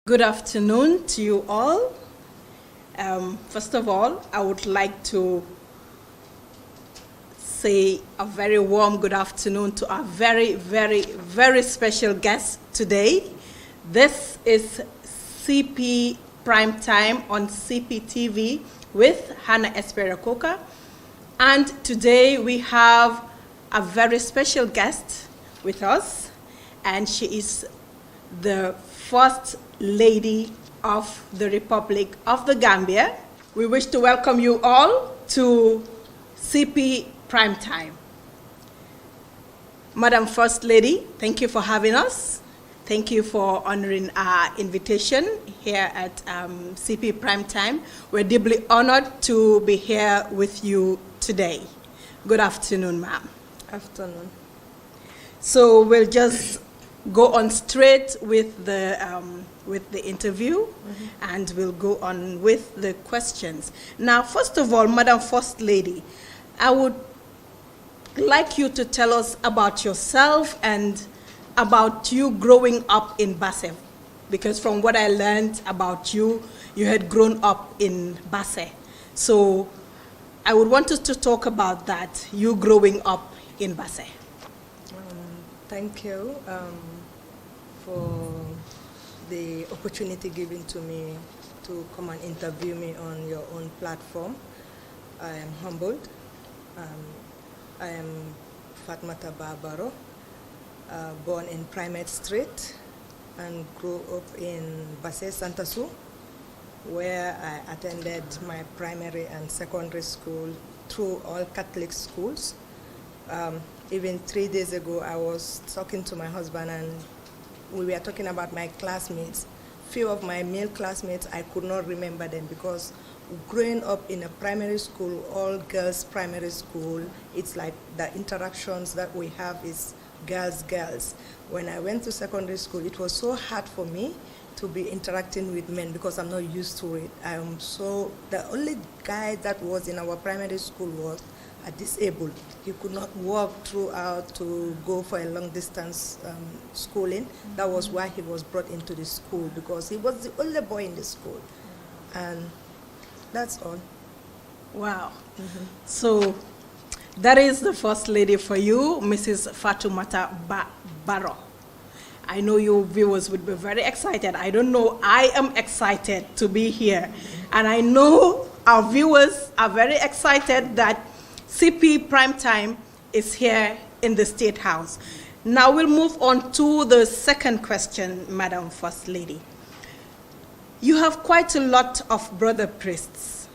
Good afternoon to you all. First of all, I would like to say a very warm good afternoon to our very special guest today. This is CP Prime Time on CPTV with Hannah Esperacoca. And today we have a very special guest with us, and she is the First Lady of the Republic of the Gambia. We wish to welcome you all to CP Prime Time. Madam First Lady, thank you for having us. Thank you for honoring our invitation here at CP Prime Time. We're deeply honored to be here with you today. Good afternoon, ma'am. Afternoon. So we'll just go on straight with the interview, and we'll go on with the questions. Now, first of all, Madam First Lady, I would like you to tell us about yourself and about you growing up in Basse, because from what I learned about you, you had grown up in Basse. So I would want us to talk about that, you growing up in Basse. Thank you for the opportunity given to me to come and interview me on your own platform. I am humbled. I am Fatoumatta Barrow, born in Primate Street and grew up in Basse Santasu, where I attended my primary and secondary school through all Catholic schools. Even 3 days ago, I was talking to my husband and we were talking about my classmates. Few of my male classmates, I could not remember them because growing up in a primary school, all girls primary school, it's like the interactions that we have is girls. When I went to secondary school, it was so hard for me to be interacting with men because I'm not used to it. The only guy that was in our primary school was disabled. He could not walk throughout to go for a long distance schooling. That was why he was brought into the school, because he was the only boy in the school. And that's all. Wow. So that is the First Lady for you, Mrs. Fatoumatta Barrow. I know you viewers would be very excited. I don't know, I am excited to be here. And I know our viewers are very excited that CP Prime Time is here in the State House. Now we'll move on to the second question, Madam First Lady. You have quite a lot of brother priests.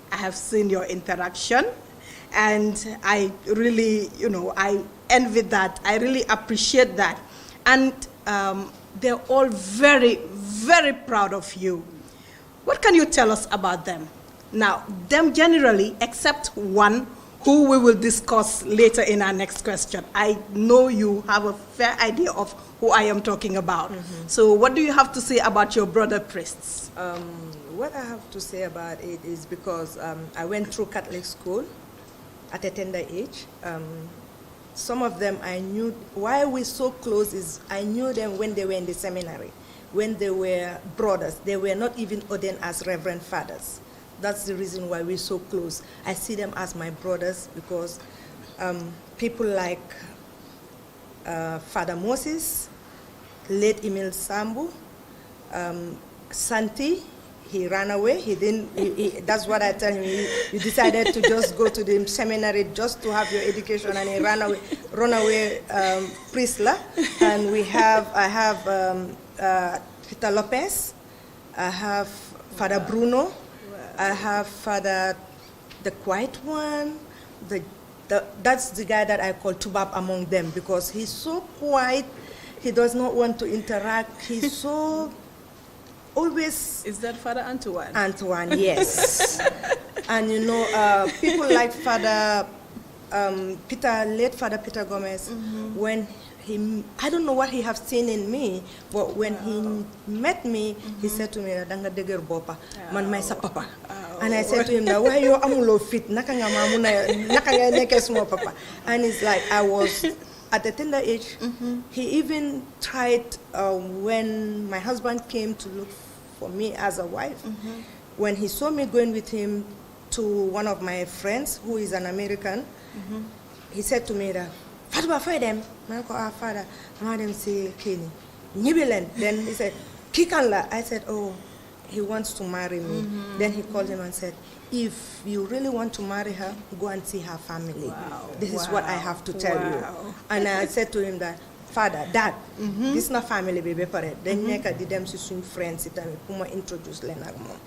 I have seen your interaction, and I really, I envy that. I really appreciate that. And they're all very proud of you. What can you tell us about them? Now, them generally, except one who we will discuss later in our next question. I know you have a fair idea of who I am talking about. So what do you have to say about your brother priests? What I have to say about it is because I went through Catholic school at a tender age. Some of them I knew. Why we're so close is I knew them when they were in the seminary, when they were brothers. They were not even ordained as reverend fathers. That's the reason why we're so close. I see them as my brothers because people like Father Moses, late Emil Sambu, Santi, he ran away. That's what I tell him. You decided to just go to the seminary just to have your education, and he ran away, Prisla. And I have Peter Lopez, I have Father Bruno, I have Father the Quiet One. That's the guy that I call Tubab among them because he's so quiet. He does not want to interact. He's so always. Is that Father Antoine? Antoine, yes. And people like Father late Father Peter Gomez, when I don't know what he have seen in me, but when he met me, he said to me, "Danga deger bopa, man may sa papa." And I said to him, "Why you amulo fit? Naka nga neke sumo papa." And it's like I was at a tender age, he even tried when my husband came to look for me as a wife. When he saw me going with him to one of my friends who is an American, he said to me that, Fatoumatta, for them, my father, madam say, Kenny, Nibilen. Then he said, Kikanla. I said, oh, he wants to marry me. Then he called him and said, if you really want to marry her, go and see her family. Wow. This is what I have to tell you. And I said to him that, Father, Dad, this is not family, baby. Then Neka did them to friends. It introduce Lenarmo.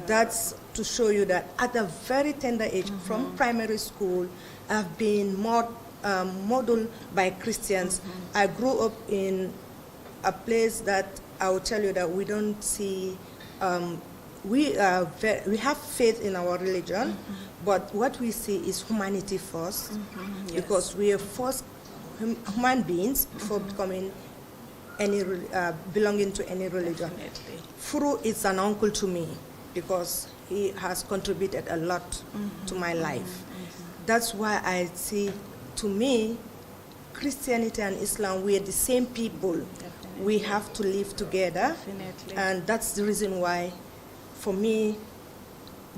That's to show you that at a very tender age, from primary school, I've been modeled by Christians. I grew up in a place that I will tell you that we don't see. We have faith in our religion, but what we see is humanity first, because we are first human beings before becoming any belonging to any religion. Definitely. Furu is an uncle to me because he has contributed a lot to my life. That's why I see, to me, Christianity and Islam, we are the same people. Definitely. We have to live together. Definitely. And that's the reason why, for me,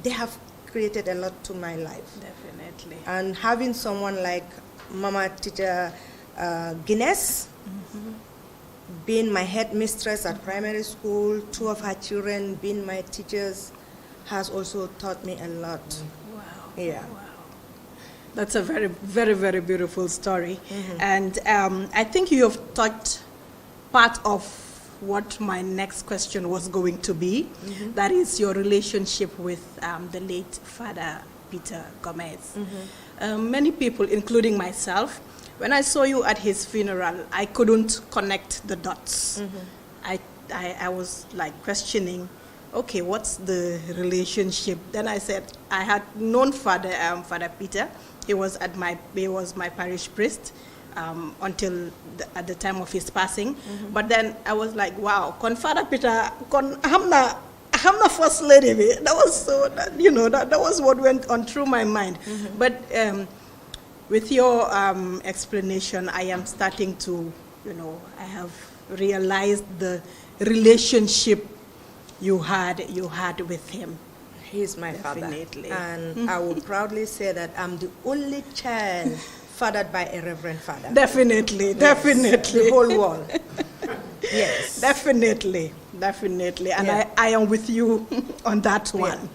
they have created a lot to my life. Definitely. And having someone like Mama Teacher Guinness, being my head mistress at primary school, 2 of her children being my teachers, has also taught me a lot. Wow. Yeah. Wow. That's a very, very, very beautiful story. And I think you have touched part of what my next question was going to be. That is your relationship with the late Father Peter Gomez. Many people, including myself, when I saw you at his funeral, I couldn't connect the dots. I was like questioning, okay, what's the relationship? Then I said, I had known Father Peter. He was my parish priest until at the time of his passing. But then I was like, wow, con Father Peter, con hamna first lady. That was so, that was what went on through my mind. But with your explanation, I am starting to, I have realized the relationship you had with him. He is my Definitely. father. And I will proudly say that I'm the only child fathered by a reverend father. Definitely, Yes. definitely. The whole world. Yes. Definitely, definitely. And Yeah. I am with you on that one.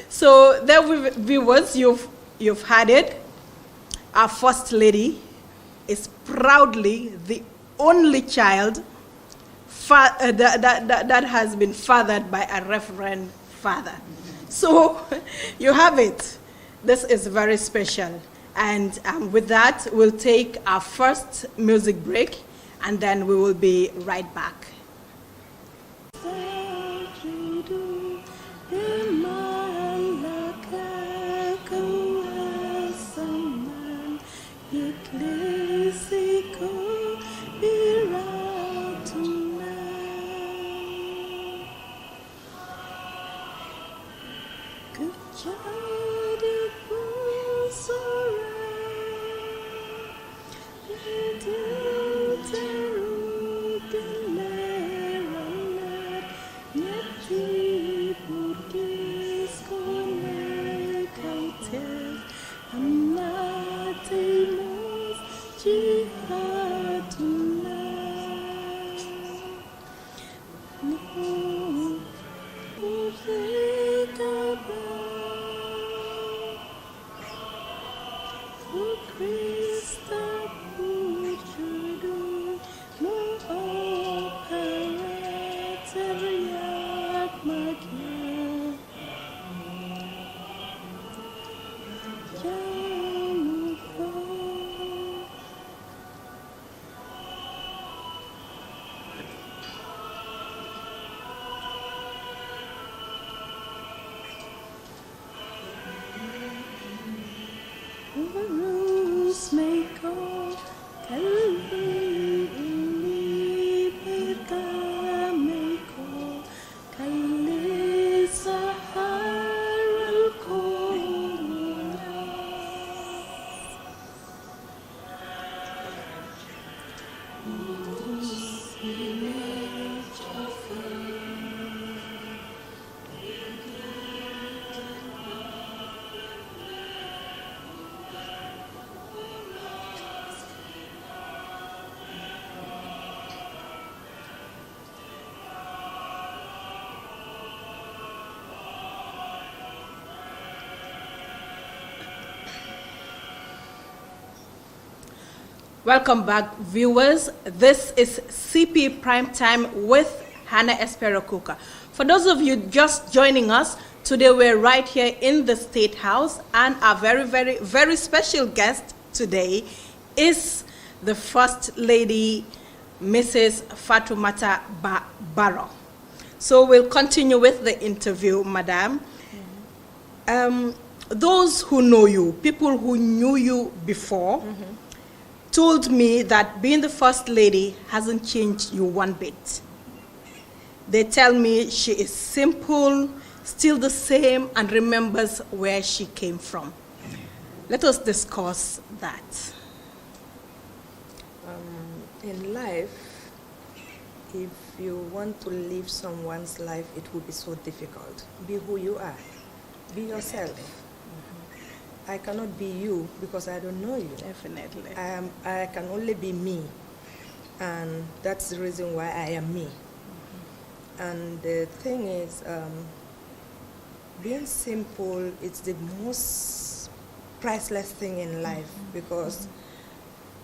So there, viewers, you've had it. Our First Lady is proudly the only child that has been fathered by a reverend father. So you have it. This is very special. And with that, we'll take our first music break, and then we will be right back. Welcome back, viewers. This is CP Prime Time with Hannah Espero-Coker. For those of you just joining us, today we're right here in the State House, and our very, very, very special guest today is the First Lady, Mrs. Fatoumatta Barrow. So we'll continue with the interview, Madam. Those who know you, people who knew you before, told me that being the First Lady hasn't changed you one bit. They tell me she is simple, still the same, and remembers where she came from. Let us discuss that. In life, if you want to live someone's life, it will be so difficult. Be who you are. Be yourself. I cannot be you because I don't know you. Definitely. I can only be me, and that's the reason why I am me. And the thing is, being simple is the most priceless thing in life, because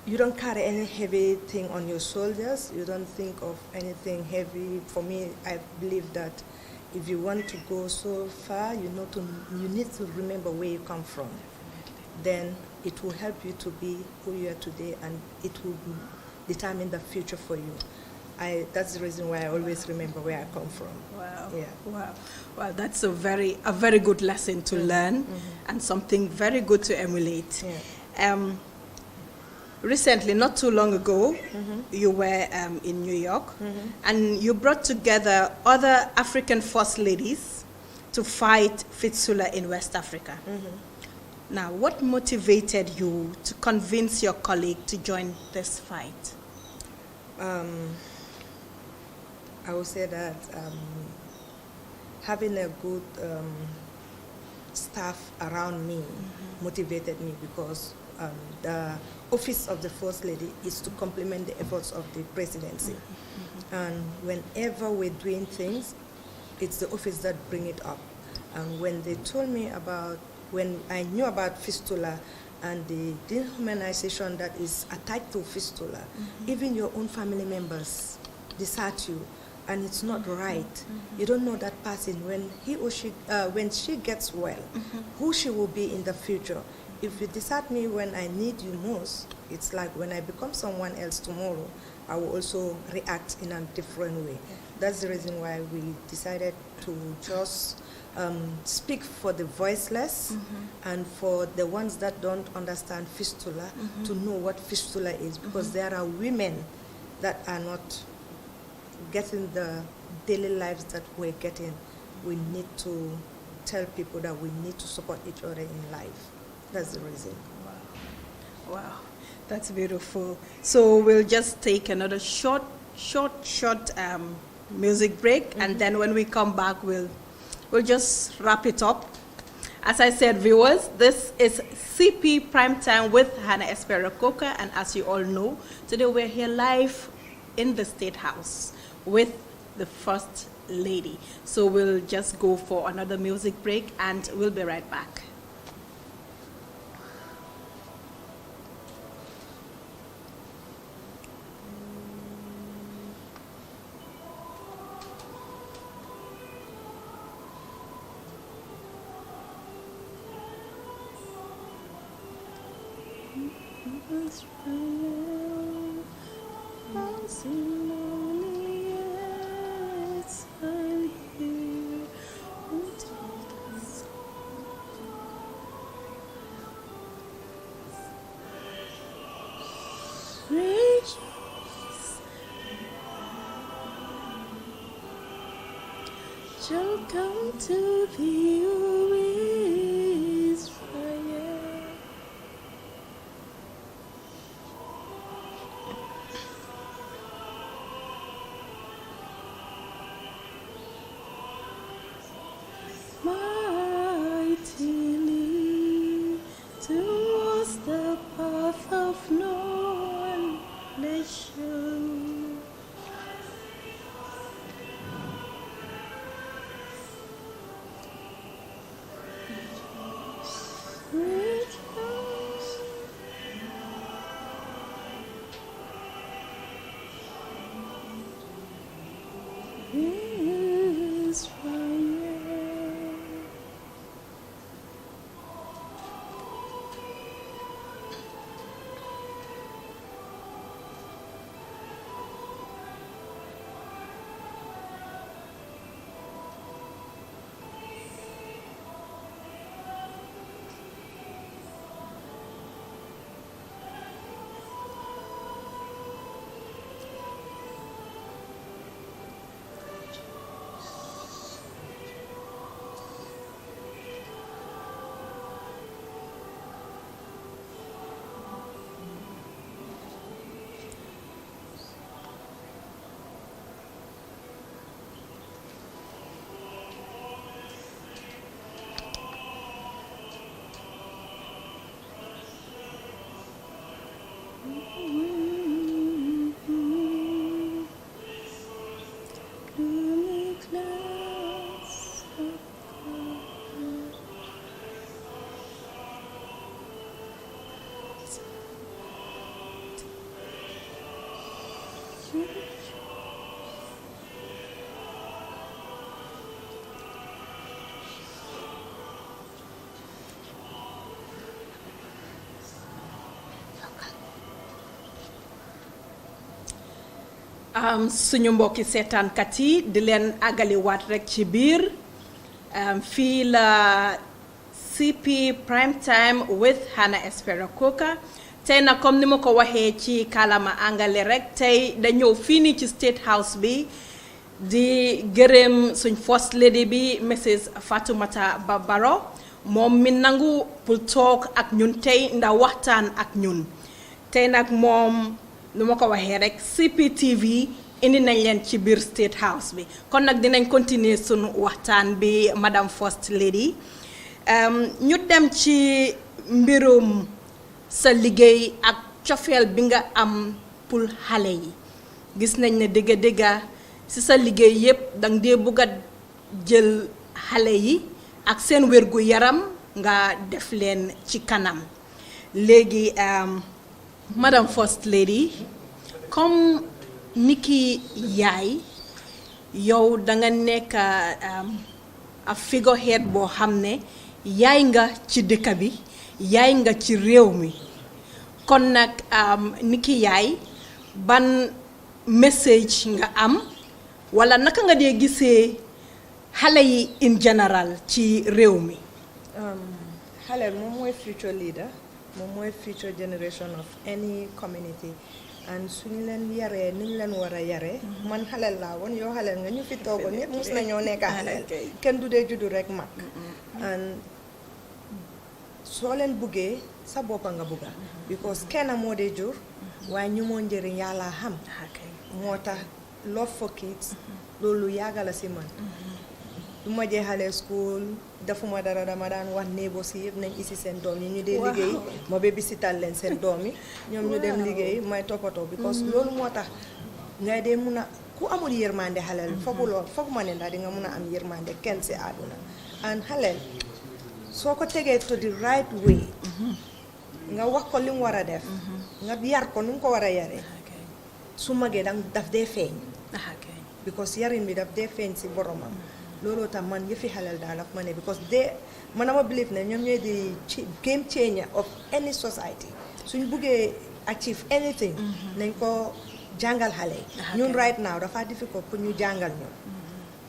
you don't carry any heavy thing on your shoulders. You don't think of anything heavy. For me, I believe that if you want to go so far, you need to remember where you come from. Then it will help you to be who you are today, and it will determine the future for you. That's the reason why I always remember where I come from. Wow. Yeah. Wow. Well, that's a very good lesson to learn, and something very good to emulate. Yeah. Recently, not too long ago, you were in New York, and you brought together other African First Ladies to fight fistula in West Africa. Now, what motivated you to convince your colleague to join this fight? I would say that having a good staff around me motivated me, because the office of the First Lady is to complement the efforts of the presidency. And whenever we're doing things, it's the office that bring it up. And when they told me when I knew about fistula and the dehumanization that is attached to fistula, even your own family members desert you, and it's not right. You don't know that person when he or she, when she gets well, who she will be in the future. If you desert me when I need you most, it's like when I become someone else tomorrow, I will also react in a different way. That's the reason why we decided to just speak for the voiceless and for the ones that don't understand fistula to know what fistula is, because there are women that are not getting the daily lives that we're getting. We need to tell people that we need to support each other in life. That's the reason. Wow, that's beautiful. So we'll just take another short music break, and then when we come back, we'll just wrap it up. As I said, viewers, this is CP Prime Time with Hannah Espero-Coker, and as you all know, today we're here live in the State House with the First Lady. So we'll just go for another music break, and we'll be right back. Welcome to the Israel. Mightily towards the path of no nation. suñu mbokki seetaankat yi di leen àggaliwaat rek ci biir fii la CP Prime Time with Hannah Espera Coker tey nag comme ni ma ko waxee ci kàllaama angale rek tey dañoo fii nii ci State House bi di gërëm suñ first lady bi Mrs Fatoumatta Barrow moom mi nangu pour toog ak ñun tey ndax waxtaan ak ñun tey nag moom nu ma ko waxee rek CPTV indi nañ leen ci biir State House bi kon nag dinañ continuer sunu waxtaan bi madame first lady ñu dem ci mbirum sa liggéey ak cofeel bi nga am pour xale yi gis nañ ne dëgga ci sa liggéey yépp dang dee bugg a jël xale yi ak seen wérgu yaram nga def leen ci kanam léegi madame first lady comme niki yaay yow danga nekk a figurehead boo xam ne yaay nga ci dëkk bi yaay nga ci réew mi kon nag niki yaay ban message nga am wala naka nga dee gisee xale yi in general ci réew mi xale moom mooy future leader moom mooy future generation of any community and suñu leen yaree ni ñu leen war a yaree man xaleel laa woon yow xaleel nga ñu fi toogoon ñëpp mus nañoo nekk xaleel kenn du dee juddu rek mag and soo leen buggee sa boppa nga bugga because kenn moo dee jur waaye ñu moo njëriñ yàlla xam moo tax love for kids loolu yàgga la si man du ma jeexalee school defuma dara dama daan wax néebo si yëpp nañ isi seen doom yi ñu dee liggéey ma bébi sital leen seen doom yi ñoom ñu dem liggéey may toppatoo because loolu moo tax ngay dee mun a ku amul yërmande xaleel foog ma ne ndax di nga mun a am yërmande kenn si àdduna and xaleel soo ko tegee to the right way nga wax ko li mu war a def nga yar ko ni nga ko war a yaree su magee daf dee feeñ because yarin bi daf dee feeñ si boromam looloo tax man yëfi xaleel daal ak ma ne because man dama believe ne ñoom ñooy di game changer of any society suñ buggee achieve anything nañ ko jàngal xale yi ñun right now dafa difficult pour ñu jàngal ñoom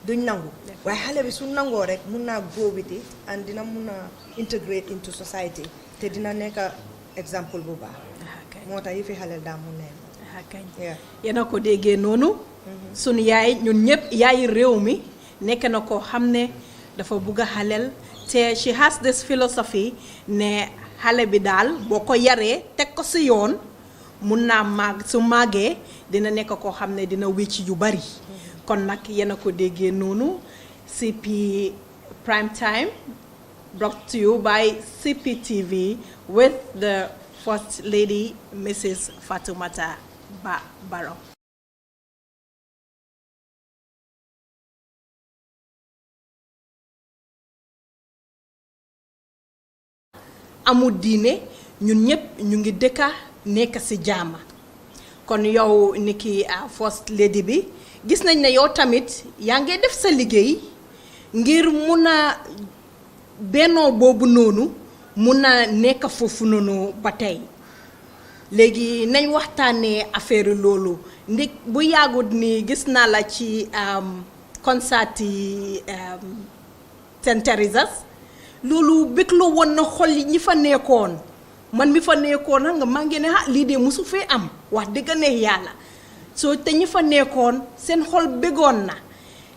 duñ nangu waaye xale bi su nangoo rek mun naa grow with it and dina mun a integrate into society te dina nekk exemple bu baax moo tax yëfi xaleel daa mun neen yéen a ko déggee noonu sunu yaay ñun ñëpp yaayi réew mi nekk na koo xam ne dafa bugg a xaleel te she has this philosophy ne xale bi daal boo ko yaree teg ko si yoon mun naa màgg su màggee dina nekk koo xam ne dina wécc yu bari kon nag yéen a ko déggee noonu CP Prime Time brought to you by CPTV with the First Lady Mrs. Fatoumatta Barrow. amul diine ñun ñëpp ñu ngi dëkka nekk ci jaama kon yow niki first lady bi gis nañ ne yow tamit yaa ngi def sa liggéey ngir mun a bennoo boobu noonu mun a nekk foofu noonu ba tey léegi nañ waxtaanee affaire loolu ndik bu yàggut ni gis naa la ci concert yi Saint Teresa's loolu bégloo woon na xol yi ñi fa nekkoon man mi fa nekkoon nga maa ngi ne lii de mosu fee am wax dëgg ne yàlla soo te ñi fa nekkoon seen xol bégoon na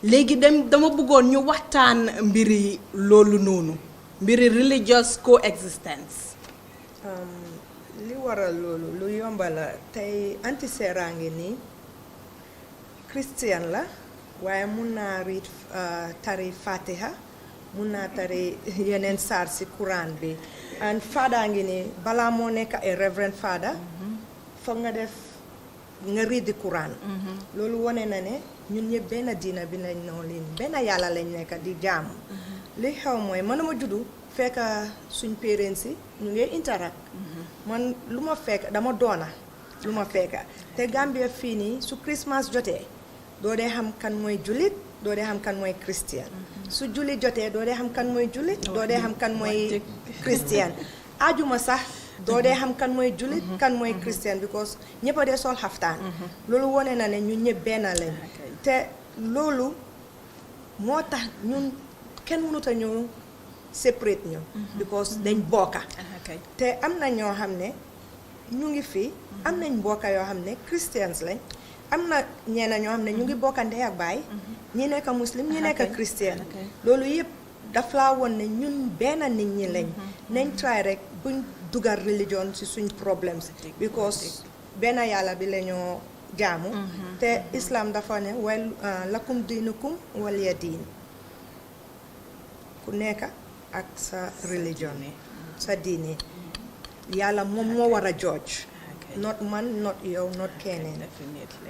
léegi dama bëggoon ñu waxtaan mbiri loolu noonu mbiri religious coexistence. li waral loolu lu yomba la tey antisera ngi nii christian la waaye mun naa riit tari fatiha mun naa tari yeneen saar si Quran bi and fada ngi nii balaa moo nekk ay reverend fada foog nga riit di Quran loolu wone na ne ñun ñëpp benn diina bi lañ noonu leen benn yàlla lañ nekk di jaamu li xew mooy mënuma juddu fekk suñ parents yi ñu ngi interact man lu ma fekk dama doona lu ma fekk te Gambia fii nii su Christmas jotee doo dee xam kan mooy julit doo dee xam kan mooy christian su julit jotee doo dee xam kan mooy julit doo dee xam kan mooy christian ajuma sax doo dee xam kan mooy julit kan mooy christian because ñëpp a dee sol xaftaan loolu wone na ne ñun ñëpp benn lañ te loolu moo tax ñun kenn mënut a ñu separate ñu because dañ bokka te am na ñoo xam ne ñu ngi fi am nañ mbokka yoo xam ne christians lañ am na ñeena ñoo xam ne ñu ngi bokka ndey ak baay ñi nekk muslim ñi nekk christian loolu yëpp daf laa woon ne ñun benn nit ñi lañ nañ try rek buñ dugal religion ci suñ problems because benn yàlla bi la ñoo jaamu te islam dafa ne wel lakum diinukum waliya diin ku nekk ak sa religion sa diine yàlla moom moo war a judge not man not yow not keneen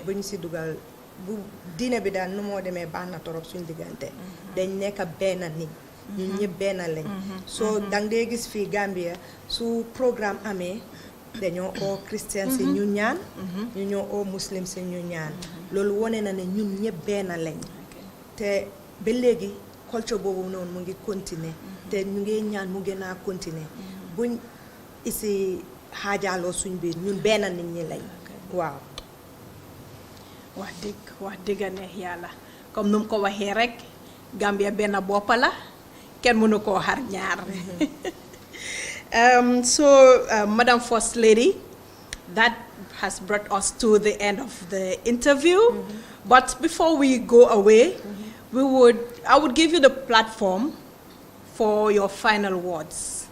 buñ si dugal bu diine bi daal nu moo demee baax na torop suñ diggante dañ nekk benn nit ñun ñëpp benn lañ soo dang dee gis fii Gambia su programme amee dañoo oo christian si ñu ñaan ñu ñoo oo muslim si ñu ñaan loolu wone na ne ñun ñëpp benn lañ te ba léegi culture boobu noonu mu ngi continuer te ñu ngi ñaan mu gën a continuer buñ isi xaajaloo suñ biir ñun benn nit ñi lañ waaw wax dëgg neex yàlla comme nu mu ko waxee rek Gambia benn bopp la kenn mënu koo xar ñaar so Madam First Lady, that has brought us to the end of the interview. But before we go away, I would give you the platform for your final words,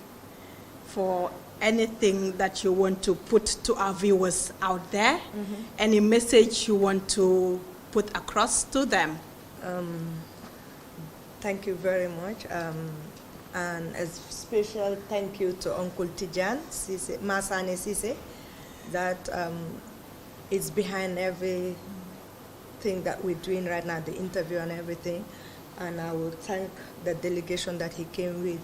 for anything that you want to put to our viewers out there, any message you want to put across to them. Thank you very much. And a special thank you to Uncle Tijan Masane Sise, that is behind everything that we're doing right now, the interview and everything. And I will thank the delegation that he came with.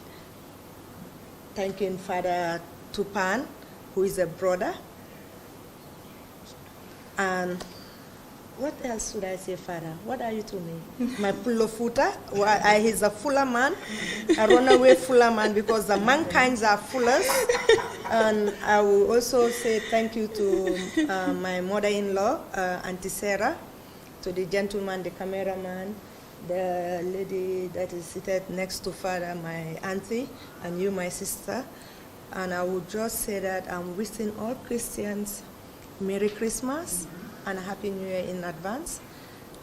Thanking Father Tupan, who is a brother. And what else should I say, Father? What are you to me? My Pulofuta? He's a fuller man, a runaway fuller man, because the mankinds are fullers. And I will also say thank you to my mother-in-law, Auntie Sarah, to the gentleman, the cameraman, the lady that is seated next to Father, my auntie, and you, my sister. And I would just say that I'm wishing all Christians Merry Christmas and a Happy New Year in advance.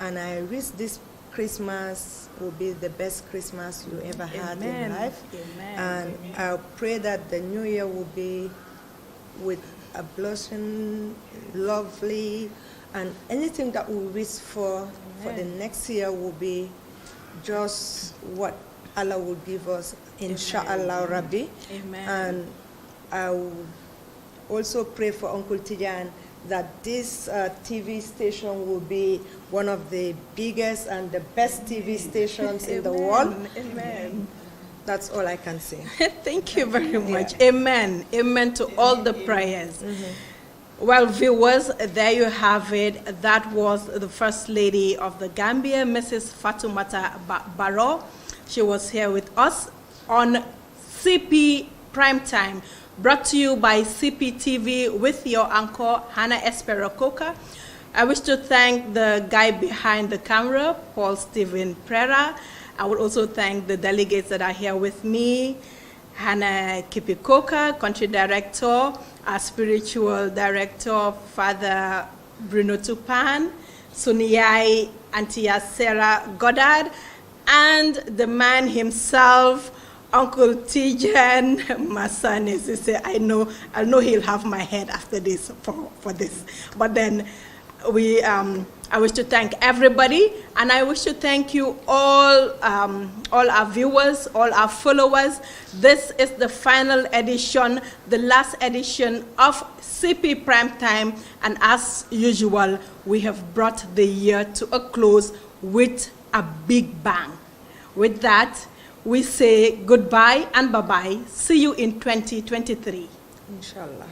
And I wish this Christmas will be the best Christmas you ever had in life. Amen. And I pray that the New Year will be with a blessing, lovely, and anything that we wish for the next year will be just what Allah will give us, inshallah, Rabbi. Amen. And I will also pray for Uncle Tijan that this TV station will be one of the biggest and the best TV stations in the world. Amen. That's all I can say. Thank you very much. Yeah. Amen. Amen to all the prayers. Well, viewers, there you have it. That was the First Lady of the Gambia, Mrs. Fatoumatta Barrow. She was here with us on CP Primetime, brought to you by CPTV with your anchor, Hannah Espero Coca. I wish to thank the guy behind the camera, Paul Steven Prera. I would also thank the delegates that are here with me, Hannah Kipikoka, Country Director, our Spiritual Director, Father Bruno Tupan, Suniyai Antia Sarah Goddard, and the man himself, Uncle Tijan, my son is to say, I know he'll have my head after this for this. But then I wish to thank everybody, and I wish to thank you all our viewers, all our followers. This is the final edition, the last edition of CP Primetime, and as usual, we have brought the year to a close with a big bang. With that, we say goodbye and bye-bye. See you in 2023. Inshallah.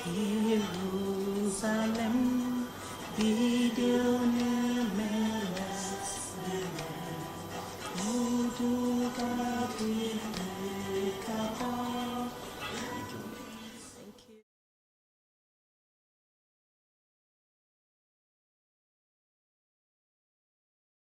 Yeah.